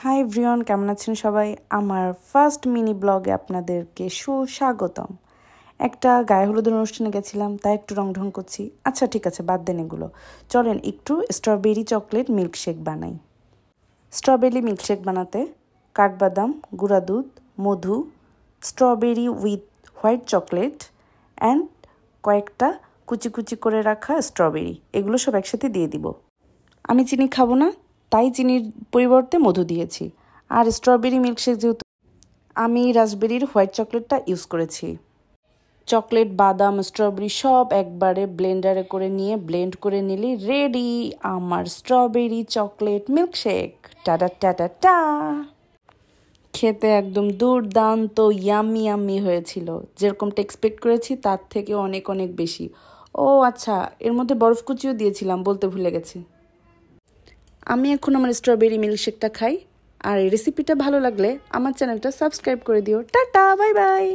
Hi everyone, কেমন আছেন সবাই? আমার ফার্স্ট মিনি ব্লগে আপনাদেরকে সুস্বাগতম। একটা গায়ে হলুদের অনুষ্ঠানে গেছিলাম, তাই একটু রং করছি। আচ্ছা ঠিক আছে, বাদ দেন এগুলো। চলেন একটু স্ট্রবেরি চকলেট মিল্কশেক বানাই। স্ট্রবেরি মিল্কশেক বানাতে কাঠবাদাম, গুঁড়া দুধ, মধু, strawberry with white chocolate and কয়েকটা কুচি কুচি করে রাখা স্ট্রবেরি, এগুলো সব একসাথে দিয়ে দিব। আমি চিনি খাবো না, তাই চিনির পরিবর্তে মধু দিয়েছি। আর স্ট্রবেরি মিল্কশেক যেহেতু, আমি রাসবেরির হোয়াইট চকলেটটা ইউজ করেছি। চকলেট, বাদাম, স্ট্রবেরি সব একবারে ব্লেন্ডারে করে নিয়ে ব্লেন্ড করে নিলেই রেডি আমার strawberry chocolate milkshake. Tata tata টা। খেতে একদম দুর্দান্ত ইয়াম্মি ইয়াম্মি হয়েছিল, যেরকমটা এক্সপেক্ট করেছি তার থেকে অনেক অনেক বেশি। ও আচ্ছা, এর মধ্যে বরফ কুচিও দিয়েছিলাম, বলতে ভুলে গেছি। আমি এখন আমার স্ট্রবেরি মিল্কশেকটা খাই। আর এই রেসিপিটা ভালো লাগলে আমার চ্যানেলটা সাবস্ক্রাইব করে দিও। Tata, bye bye.